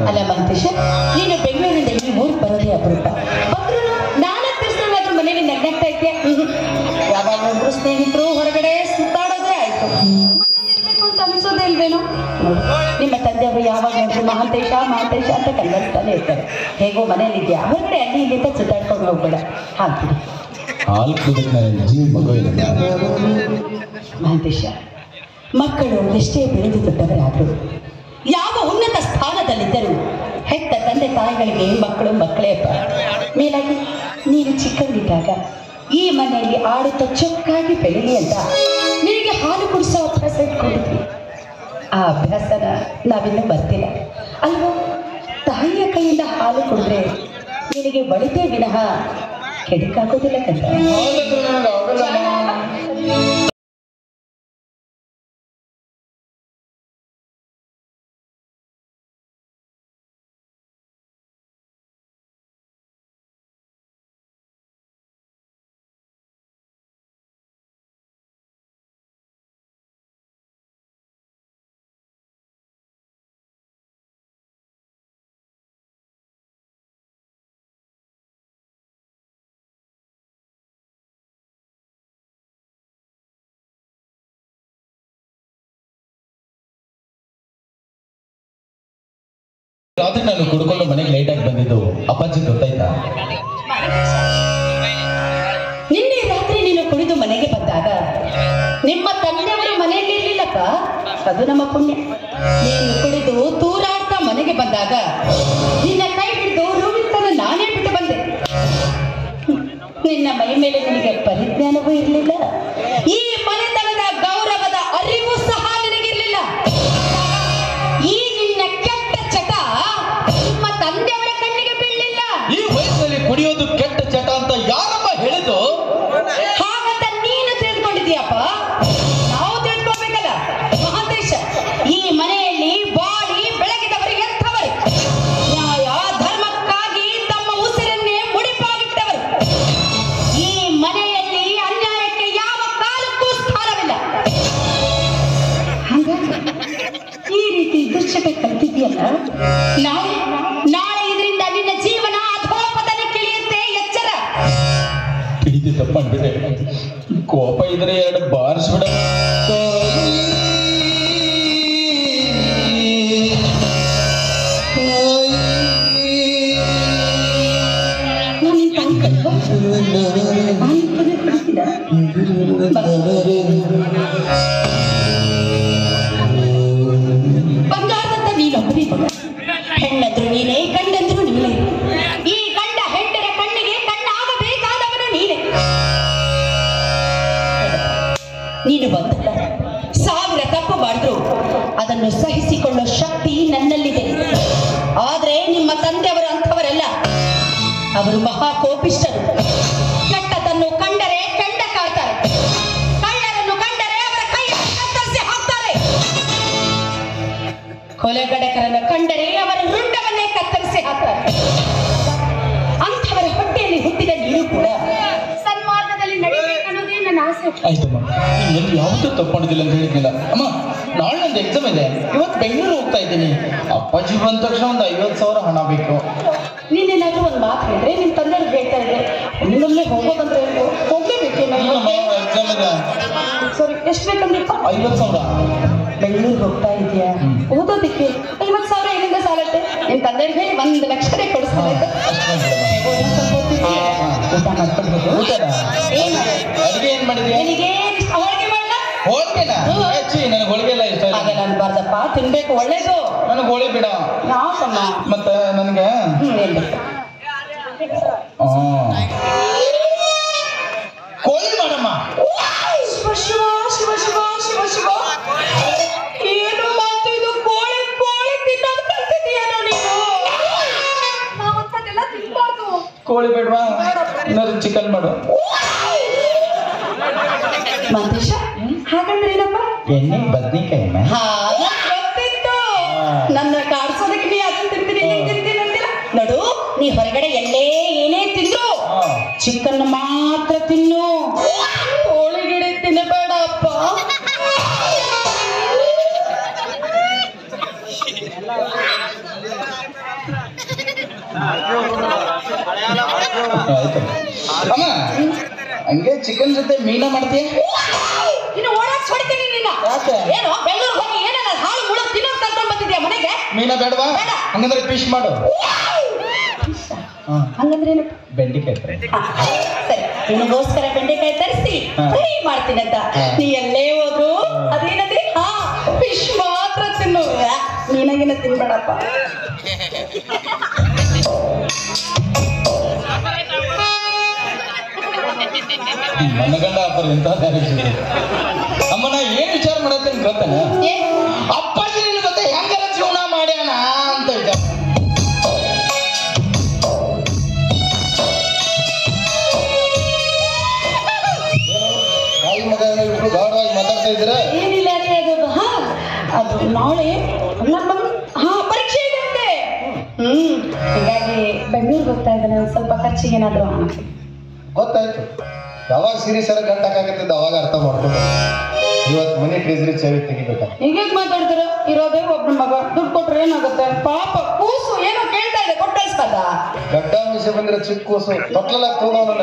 ಅಲ್ಲ ಮಂತೇಶ, ನೀನು ಬೆಂಗಳೂರಿನಿಂದ ಇಲ್ಲಿ ಊರಿಗೆ ಬರೋದೇ ಅಪರೂಪ. ನಾಲ್ಕು ದಿವಸದಲ್ಲಾದ್ರೂ ಮನೇಲಿ ನಗ್ನಾಗ್ತಾ ಇದ್ದೆ. ಯಾವಾಗಲೂ ಸ್ನೇಹಿತರು ಹೊರಗಡೆ ಸುತ್ತಾಡೋದೇ ಆಯ್ತು. ಅಂತ ಅನ್ಸೋದೇ ಇಲ್ವೇನೋ. ನಿಮ್ಮ ತಂದೆಯವರು ಯಾವಾಗ ನೋಡಿದ್ರು ಮಹಾಂತೇಶ ಮಹಾಂತೇಶ ಅಂತ ಕನ್ವರ್ಸ್ತಾನೆ ಇರ್ತಾರೆ. ಹೇಗೋ ಮನೇಲಿದ್ಯಾ, ಹೊರಗಡೆ ಅಲ್ಲಿ ಇಲ್ಲಿ ಅಂತ ಸುತ್ತಾಡ್ಕೊಂಡು ಹೋಗ್ಬೇಡ. ಹಾಕ್ಬಿಡಿ ಮಹಾಂತೇಶ. ಮಕ್ಕಳು ಎಷ್ಟೇ ಬೆಳೆದು ದೊಡ್ಡವರಾದರು, ಯಾವ ಉನ್ನತ ಸ್ಥಾನದಲ್ಲಿದ್ದರೂ ಹೆತ್ತ ತಂದೆ ತಾಯಿಗಳಿಗೆ ಮಕ್ಕಳು ಮಕ್ಕಳೇ ಅಪ್ಪ. ಮೇಲಾಗಿ ನೀನು ಚಿಕ್ಕವರಿದ್ದಾಗ ಈ ಮನೆಯಲ್ಲಿ ಆಡುತ್ತಾ ಚೊಕ್ಕಾಗಿ ಬೆಳೀಲಿ ಅಂತ ನಿನಗೆ ಹಾಲು ಕುಡಿಸೋ ಅಭ್ಯಾಸ ಇಟ್ಕೊಂಡಿದ್ವಿ. ಆ ಅಭ್ಯಾಸನ ನಾವಿನ್ನೂ ಬರ್ತಿಲ್ಲ ಅಲ್ವಾ? ತಾಯಿಯ ಕೈಯಿಂದ ಹಾಲು ಕುಡಿದ್ರೆ ನಿನಗೆ ಒಳಿತೇ ವಿನಃ ಕೆಡಕಾಗೋದಿಲ್ಲ ಕಂದ. ರಾತ್ರಿ ನಾನು ಕುಡ್ಕೊಂಡು ಮನೆಗೆ ಲೇಟ್ ಆಗಿ ಬಂದಿದ್ದು ಅಪ್ಪಾಜಿ ಗೊತ್ತಾಯ್ತಾ? ನಿನ್ನೆ ರಾತ್ರಿ ನೀನು ಕುಡಿದು ಮನೆಗೆ ಬಂದಾಗ ನಿಮ್ಮ ತಂದೆಯವರು ಮನೆಯಲ್ಲಿ ಇರ್ಲಿಲ್ಲಪ್ಪ. ಅದು ನಮ್ಮ ಪುಣ್ಯ. ನೀನು ಕುಡಿದು ತೂರಾಡ್ತಾ ಮನೆಗೆ ಬಂದಾಗ ನಿನ್ನ ಕೈ ಹಿಡಿದು ರೂಮಿಂತನ ನಾನೇ ಬಿಟ್ಟು ಬಂದೆ. ನಿನ್ನ ಮೈ ಮೇಲೆ ನಿನಗೆ ಪರಿಜ್ಞಾನವೂ ಇರಲಿಲ್ಲ, ಈ ಮನೆತನದ ಗೌರವದ ಅರಿವು ಸಹ ನಿನಗಿರ್ಲಿಲ್ಲ. ಈ ನಿನ್ನ ಕೆಟ್ಟ ಚಟ ನಿಮ್ಮ ತಂದೆಯವರ ಕಣ್ಣಿಗೆ ಬೀಳಲಿಲ್ಲ. ಈ ವಯಸ್ಸಲ್ಲಿ ಕುಡಿಯೋದು ಕೆಟ್ಟ ಚಟ ಅಂತ ಯಾರಮ್ಮ ಹೇಳಿದ್ದು? ಹಾಗಂತ ನೀನು ತಿಳಿದುಕೊಂಡಿದ್ಯಪ್ಪ, ನಾವು ತಿಳ್ಕೋಬೇಕಲ್ಲ ಮಹಾಂತೇಶ. ಈ ಮನೆಯಲ್ಲಿ ಬಾಳಿ ಬೆಳಗಿದವರು ಎಂಥವರು? ನ್ಯಾಯ ಧರ್ಮಕ್ಕಾಗಿ ತಮ್ಮ ಉಸಿರನ್ನೇ ಮುಡಿಪಾಗಿಟ್ಟವರು. ಈ ಮನೆಯಲ್ಲಿ ಅನ್ಯಾಯಕ್ಕೆ ಯಾವ ಕಾಲಕ್ಕೂ ಸ್ಥಾನವಿಲ್ಲ. ಈ ರೀತಿ ದುಶ್ಚಟ ಕಲ್ತಿದ್ಯಲ್ಲ, ನಾಳೆ ಇದರಿಂದ ನಿನ್ನ ಜೀವನ ಅಧೋಪತನಕ್ಕಿಳಿಯುತ್ತೆ. ಎಚ್ಚರ. ತಿಳಿದು ತಪ್ಪಾಗ್ಬಿಟ್ಟೆ. ಕೋಪ ಇದ್ರೆ ಎರಡು ಬಾರಿಸ್ಬಿಡ. ಬಂಗಾರದಂತ ನೀನೊಬ್ಬನೇ ಮಗ. ಹೆಣ್ಣಂದ್ರು ನೀನೇ, ಗಂಡಂದ್ರು ನೀನೇ. ಈ ಗಂಡ ಹೆಂಡರ ಕಣ್ಣಿಗೆ ಕಣ್ಣಾಗಬೇಕಾದವನು ನೀನೇ. ನೀನು ಬಂದಲ್ಲ, 1000 ತಪ್ಪು ಮಾಡಿದ್ರು ಅದನ್ನು ಸಹಿಸಿಕೊಳ್ಳೋ ಶಕ್ತಿ ನನ್ನಲ್ಲಿದೆ. ಆದ್ರೆ ನಿಮ್ಮ ತಂದೆಯವರು ಅಂಥವರಲ್ಲ. ಅವರು ಮಹಾಕೋಪಿಷ್ಠರು. ಕೆಟ್ಟದನ್ನು ಕಂಡರೆ ಕೆಂಡ ಕಾಡ್ತಾರೆ. ಕಳ್ಳರನ್ನು ಕಂಡರೆ ಅವರ ಕೈಯನ್ನು ಕತ್ತರಿಸಿ ಹಾಕ್ತಾರೆ. ಕೊಲೆಗಡಕರನ್ನು ಕಂಡರೆ ಅವರ ರುಂಡವನ್ನೇ ಕತ್ತರಿಸಿ ಹಾಕ್ತಾರೆ. ಅಂಥವರ ಹೊಟ್ಟೆಯಲ್ಲಿ ಹುಟ್ಟಿದ ನೀನು ಕೂಡ ಸನ್ಮಾರ್ಗದಲ್ಲಿ ನಡೆಯಬೇಕನ್ನೋದೇ ನನ್ನ ಆಸೆ. ಆಯ್ತಮ್ಮ, ನೀನು ಯಾವತ್ತೂ ತಪ್ಕೊಂಡಿದ್ದಿಲ್ಲ ಅಂತ ಹೇಳಿದ್ನಿಲ್ಲ ಅಮ್ಮ. ನಾಳೆ ನಂದು ಎಕ್ಸಾಮ್ ಇದೆ, ಇವತ್ತು ಬೆಂಗಳೂರು ಹೋಗ್ತಾ ಇದ್ದೀನಿ. ಅಪ್ಪಾಜಿ ಬಂದ ತಕ್ಷಣ ಒಂದು 50,000 ಹಣ ಬೇಕು. ನೀನೇನಾದ್ರೂ ಒಂದು ಮಾತು ಹೇಳಿದ್ರೆ ನಿಮ್ಮ ತಂದೆಯವ್ರು ಹೇಳ್ತಾ ಇದ್ರೆ ಒಂದೊಮ್ಮೆ ಹೋಗೋದಂದ್ರೆ ಹೋಗ್ಲೇಬೇಕು. ಎಕ್ಸಾಮ್ ಇದೆ. ಸರಿ, ಎಷ್ಟು ಬೇಕಂದ್ರೆ 50,000. ಬೆಂಗಳೂರಿಗೆ ಹೋಗ್ತಾ ಇದೆಯಾ? ಓದೋದಕ್ಕೆ 50,000 ಎಲ್ಲಿಂದ ಸಾಲತ್ತೆ? ನಿಮ್ಮ ತಂದೆಯವ್ರಿಗೆ 1 ಲಕ್ಷನೇ ಕೊಡಿಸ್ತಾರೆ. ಊಟ ಮಾಡ್ಕೊಳ್ಬೋದು. ಅಡುಗೆ ಏನ್ ಮಾಡಿದ್ಯಾ? ನಿನಗೆ ಹೋಳಿಗೆ ಮಾಡಲ್ಲ? ಹೋಳಿಗೆನಾ? ನನಗೆ ಹೋಳಿಗೆ ಎಲ್ಲ ಇಷ್ಟ. ಹಾಗೆಲ್ಲ ಅನ್ಬಾರ್ದಪ್ಪ, ತಿನ್ಬೇಕು, ಒಳ್ಳೇದು. ನನಗೆ ಹೋಳಿ ಬಿಡ. ಯಾಕಮ್ಮ? ಮತ್ತೆ ನನಗೆ ಕೋಳಿ ಮಾಡಮ್ಮ. ಶಿವ ಶಿವ ಶಿವ ಶಿವ ಶಿವ ಶಿವ, ಏನು ಮಾತು ಇದು? ಕೋಳಿ ಕೋಳಿ ತಿನ್ನೋದು ಕಲ್ತಿದೀಯೇನೋ ನೀನು? ನಾವು ಅದೆಲ್ಲ ತಿನ್ಬಾರ್ದು. ಕೋಳಿ ಬೇಡವಾ? ಏನಾದ್ರು ಚಿಕನ್ ಮಾಡು. ಮಂತೇಶ, ಹಾಗಂದ್ರೆ ಏನಪ್ಪ? ಎಣ್ಣೆ ಬದ್ನಿಕಾಯಿ. ಗೊತ್ತಿತ್ತು. ನನ್ನ ಕಾಡ್ಸೋದಕ್ಕೆ ನೀ ಅದನ್ನ ತಿಂತೀನಿ ಅಂತಿಲ್ಲ ನೋಡು. ನೀ ಹೊರಗಡೆ ಎಲ್ಲೇ ಏನೇ ತಿಂದ್ರು ಚಿಕನ್ ಮಾತ್ರ ತಿನ್ನು. ಕೋಳಿಗಿಡ ತಿನ್ನಬೇಡ ಅಪ್ಪ. ಆಯ್ತು ಅಮ್ಮ, ಹಂಗೆ ಚಿಕನ್ ಜೊತೆ ಮೀನಾ ಮಾಡ್ತೀಯ? ಇನ್ನು ಓಡಾಡ್ಸ್ ಹೊಡಿತೀನಿ ನಿನ್ನ. ಯಾಕೆ? ಏನೋ ಬೆಂಗಳೂರಿಗೆ ಹೋಗಿ ಏನೇನ ಹಾಳು ಮುಳು ತಿನ್ನೋದು ಕಲ್ತ್ಕೊಂಡ್ ಬಂದಿದ್ಯಾ ಮನೆಗೆ? ಮೀನಾ ಬೇಡವಾ? ಬೇಡ. ಹಂಗಂದ್ರೆ ಫಿಶ್ ಮಾಡು. ಹಂಗಂದ್ರೆ ಏನು? ಬೆಂಡಿಕಾಯಿ ಫ್ರೈ. ಸರಿ, ನಿನಗೋಸ್ಕರ ಬೆಂಡೆಕಾಯಿ ತರಿಸಿ ಫ್ರೈ ಮಾಡ್ತೀನಂತ. ನೀ ಎಲ್ಲೇ ಹೋದ್ರು ಅದೇನಂದ್ರೆ ಫಿಶ್ ಮಾತ್ರ ತಿನ್ನು. ನೀನಾಗಿನ ತಿನ್ಬೇಡಪ್ಪ. ಮನಗಂಡ ಅಪ್ಪರು ಎಂತ ಅಮ್ಮನ ಏನ್ ವಿಚಾರ ಮಾಡತ್ತೇನೆ ಗೊತ್ತೇನ? ಅಪ್ಪಾಜಿ ನಿನ್ನ ಜೊತೆ ಹೆಂಗಾರ ಜೀವನ ಮಾಡ್ಯಾನ ಅಂತ ವಿಚಾರ. ತಾಯಿ ಮಗ ಇಬ್ರು ಗಾಢವಾಗಿ ಮಾತಾಡ್ತಾ ಇದ್ರ? ಏನಿಲ್ಲ ರೀ, ಅದು ನಾಳೆ ನನ್ನ ಪರೀಕ್ಷೆ ಇದೆ. ಹೀಗಾಗಿ ಬೆಂಗಳೂರಿಗೆ ಹೋಗ್ತಾ ಇದ್ದಾನೆ. ಸ್ವಲ್ಪ ಖರ್ಚಿಗೆ ಏನಾದ್ರು ಗೊತ್ತಾಯ್ತು. ಯಾವಾಗ ಸೀರಿಯಸ್ ಆಗಿ ಗಂಟು ಹಾಕಾಕತ್ತಿದ್ದ ಅವಾಗ ಅರ್ಥ ಮಾಡ್ಕೊಂಡು ಇವತ್ತು ಮನೆ ಟ್ರೆಜರಿ ಚಾವಿ ತೆಗಿಬೇಕ. ಈಗ ಮಾತಾಡ್ತಾರ? ಇರೋದೇ ಒಬ್ರ ಮಗ, ದುಡ್ಡು ಕೊಟ್ರೆ ಏನಾಗುತ್ತೆ? ಪಾಪ ಕೂಸು ಏನೋ ಕೇಳ್ತಾ ಇದೆ, ಕೊಟ್ಟಲ್ಸ್ಬಾರ್ದ? ಗಡ್ಡ ವಿಷಯ ಬಂದ್ರೆ ಚಿಕ್ಕ ಕೂಸು ತೊಟ್ಲಲ್ಲ ತೋಗೋಣ.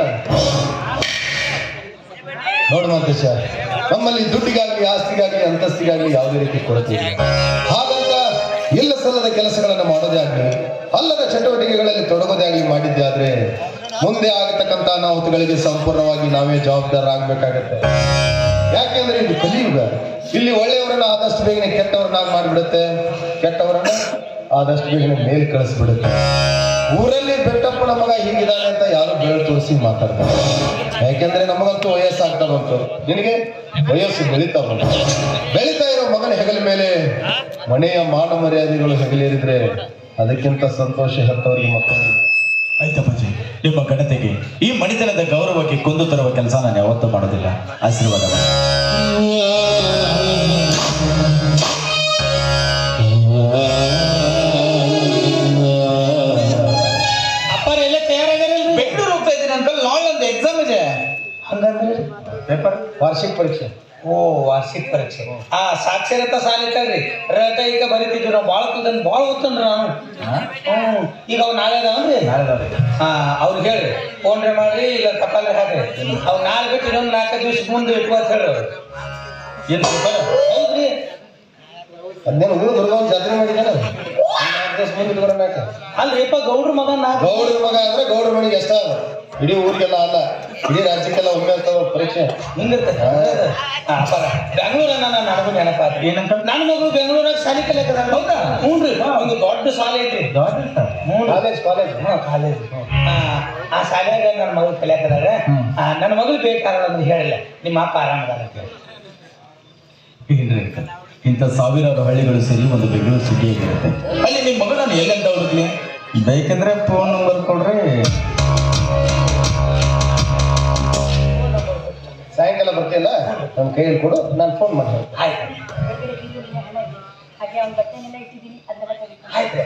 ನೋಡು ಮಾತೇಶ, ನಮ್ಮಲ್ಲಿ ದುಡ್ಡಿಗಾಗ್ಲಿ ಆಸ್ತಿಗಾಗ್ಲಿ ಅಂತಸ್ತಿಗಾಗ್ಲಿ ಯಾವುದೇ ರೀತಿ ಕೊರತೆ ಇಲ್ಲ. ಹಾಗಂತ ಇಲ್ಲ ಸಲ್ಲದ ಕೆಲಸಗಳನ್ನು ಮಾಡೋದೇ ಆಗ್ಲಿ, ಅಲ್ಲದ ಚಟುವಟಿಕೆಗಳಲ್ಲಿ ತೊಡಗೋದೇ ಆಗ್ಲಿ ಮಾಡಿದ್ದೆ ಆದ್ರೆ ಮುಂದೆ ಆಗತಕ್ಕಂತ ಅನಾಹುತಗಳಿಗೆ ಸಂಪೂರ್ಣವಾಗಿ ನಾವೇ ಜವಾಬ್ದಾರರಾಗಬೇಕಾಗತ್ತೆ. ಯಾಕೆಂದ್ರೆ ಇದು ಕಲಿಯುಗ. ಇಲ್ಲಿ ಒಳ್ಳೆಯವರನ್ನ ಆದಷ್ಟು ಬೇಗನೆ ಕೆಟ್ಟವ್ರನ್ನಾಗಿ ಮಾಡಿಬಿಡುತ್ತೆ, ಕೆಟ್ಟವರನ್ನ ಆದಷ್ಟು ಬೇಗನೆ ಮೇಲ್ ಕಳಿಸ್ಬಿಡುತ್ತೆ. ಊರಲ್ಲಿ ಬೆಟ್ಟಪ್ಪನ ಮಗ ಹೀಗಿದ್ದಾನೆ ಅಂತ ಯಾರು ಬೆಳೆ ತೋರಿಸಿ ಮಾತಾಡ್ತಾರೆ. ಯಾಕೆಂದ್ರೆ ನಮಗಂತೂ ವಯಸ್ಸಾಗ್ತಾ ಬಂತು, ನಿನಗೆ ವಯಸ್ಸು ಬೆಳೀತಾ ಬಂತು. ಬೆಳೀತಾ ಇರೋ ಮಗನ ಹೆಗಲ ಮೇಲೆ ಮನೆಯ ಮಾನ ಮರ್ಯಾದೆಗಳು ಹೆಗಲೇರಿದ್ರೆ ಅದಕ್ಕಿಂತ ಸಂತೋಷ ಹೆತ್ತವರಿಗೆ ಮಕ್ಕಳಿಗೆ. ಆಯ್ತಪ್ಪಾಜಿ, ನಿಮ್ಮ ಘನತೆಗೆ ಈ ಮಣಿತನದ ಗೌರವಕ್ಕೆ ಕುಂದು ತರುವ ಕೆಲಸ ನಾನು ಯಾವತ್ತೂ ಮಾಡೋದಿಲ್ಲ. ಆಶೀರ್ವಾದ ಮಾಡಿ. ಅಪ್ಪಾರ ಎಲ್ಲ ತಯಾರಾಗಿರಲ್ಲ? ಬೆಂಗಳೂರು ಹೋಗ್ತಾ ಇದ್ದೀನಿ ಅಂಕಲ್, ನಾಳೆ ಒಂದು ಎಕ್ಸಾಮ್ ಇದೆ. ಹಂಗಂದ್ರೆ ಪೇಪರ್ ವಾರ್ಷಿಕ ಪರೀಕ್ಷೆ. ಓ, ವಾರ್ಷಿಕ ಪರೀಕ್ಷೆ. ಸಾಕ್ಷರತಾ ಸಾಲಿತಲ್ರಿ ರಟ ಈಗ ಬರೀತಿದ್ವಿ ನಾವು. ಭಾಳ ಕೂತಂದು ಭಾಳ ಓದ್ತಂದ್ರಿ ನಾನು. ಈಗ ಅವ್ ನಾಳೆ ಅದಾವನ್ರಿ? ಅವ್ರಿಗೆ ಹೇಳ್ರಿ, ಫೋನ್ರೆ ಮಾಡ್ರಿ, ಇಲ್ಲ ತಪ್ಪಾದ್ರೆ ಹಾಕ್ರಿ. ಅವ್ ನಾಳೆ ಬಿಟ್ಟು ಇನ್ನೊಂದು 4 ದಿವಸ ಮುಂದೆ ಇಟ್ಕೋ ಅಂತ ಹೇಳ್ರಿ ಅವ್ರು. ಏನು ಹೌದ್ರಿ? ಅದೇನು ಊರು ದುರ್ಗವನ್ ಜಾತ್ರೆ ಮಾಡಿದಾನ ಅಲ್ರಿಪ್ಪ, ಗೌಡ್ರ ಮಗ ಗೌಡ್ರ ಮಗ ಅಂದ್ರೆ ಗೌಡ್ರ ಮನೆಗೆ ಎಷ್ಟ ಅದ? ಇಡೀ ಊರಿಗೆಲ್ಲ ಅಲ್ಲ, ಇಡೀ ರಾಜ್ಯಕ್ಕೆಲ್ಲ ಒಮ್ಮೆ ಇರ್ತಾವ ಪರೀಕ್ಷೆ. ಹಿಂಗಿರ್ತೈತೆ. ಬೆಂಗಳೂರ ನಾನು ನನಗೂ ನೆನಪಾತ್ರಿ. ಏನಂತ? ನನ್ನ ಮಗಳು ಬೆಂಗಳೂರಾಗ ಶಾಲೆ ಕಲಿಯಕದ. ಹೌದಾ? ಹ್ಞೂನ್ರಿ, ಒಂದು ದೊಡ್ಡ ಶಾಲೆ ಐತ್ರಿ. College college. ಆ ಶಾಲೆಯಾಗ ನನ್ನ ಮಗಳು ಕಲಿಯಕದಾಗ ನನ್ನ ಮಗಳು ಬೇಕಾರಲ್ಲ ಅಂದ್ರೆ ಹೇಳಿಲ್ಲ, ನಿಮ್ಮ ಅಪ್ಪ ಆರಾಮದಾರ ಅಂತ ಹೇಳಿ. ಇಂಥ ಸಾವಿರಾರು ಹಳ್ಳಿಗಳು ಸೇರಿ ಒಂದು ಬೆಂಗಳೂರು ಸಿಟಿ ಆಗಿರುತ್ತೆ. ಅಲ್ಲಿ ನಿಮ್ಮ ಮಗಳನ್ನ ಎಲ್ಲೆಂತ ಹುಡುಕ್ಲಿ? ಬೇಕಂದ್ರೆ ಫೋನ್ ನಂಬರ್ ಕೊಡ್ರಿ. ಸಾಯಂಕಾಲ ಬರ್ತೀಯಲ್ಲ, ನನ್ನ ಕೈಯಲ್ಲಿ ಕೊಡು, ನಾನು ಫೋನ್ ಮಾಡ್ತೀನಿ. ಆಯ್ತು ಆಯ್ತು.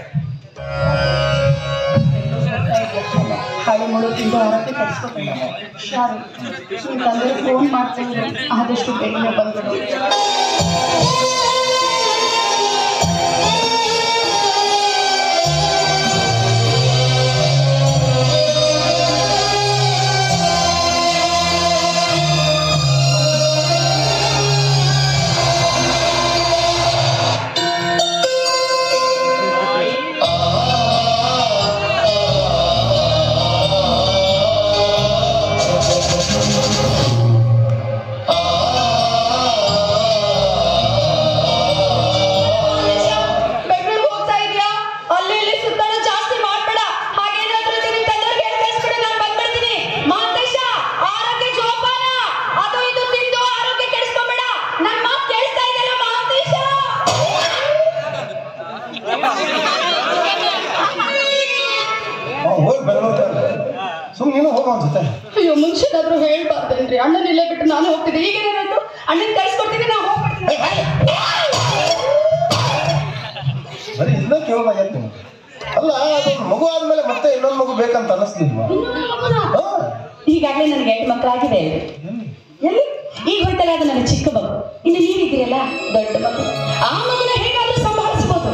ಹಾಳು ಮುಳು ತಿಂದು ಆರೋಗ್ಯ ಕಳಿಸ್ಕೊತೀನಿ. ಹುಷಾರು. ತಂದೆ ಫೋನ್ ಮಾಡ್ತೀನಿ, ಆದಷ್ಟು ಬೇಗನೆ ಬಂದ್ಬಿಡು. ಸುಮ್ಮನೆ ಹೋಗೋ ಅನ್ಸುತ್ತೆ. ಅಯ್ಯೋ, ಮುಂಚೆನಾದ್ರೂ ಹೇಳ್ಬಾರ್ದೇನ್ರಿ? ಅಣ್ಣನ ಇಲ್ಲೇ ಬಿಟ್ಟು ನಾನು ಹೋಗ್ತಿದ್ದೆ. ಈಗೇನಾಯ್ತು? ಅಣ್ಣನ ಕಳ್ಸ್ಕೊಡ್ತೀನಿ, ನಾವು ಹೋಗ್ಬಿಡ್ತೀನಿ. ಬರೀ ಇಲ್ಲ ಕೇಳ್ಬಾರ್ದು. ಅಲ್ಲ, ಅದೊಂದು ಮಗು ಆದ್ಮೇಲೆ ಮತ್ತೆ ಇನ್ನೊಂದು ಮಗು ಬೇಕಂತ ಅನ್ನಿಸ್ಲಿಲ್ವಾ? ಈಗಾಗಲೇ ನನಗೆ 2 ಮಕ್ಕಳಾಗಿದೆ. ಎಲ್ಲಿ ಈಗ ಹೋಯ್ತಲ್ಲ, ಅದು ನನ್ನ ಚಿಕ್ಕ ಮಗು. ಇನ್ನು ನೀವಿದ್ದೀರಲ್ಲ, ದೊಡ್ಡ ಮಗು. ಆ ಮಗುನ ಹೇಗಾದ್ರೂ ಸಂಭಾಳಿಸ್ಬೋದು.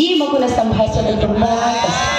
ಈ ಮಗುನ ಸಂಭಾಳಿಸೋದು ತುಂಬಾ ಕಷ್ಟ.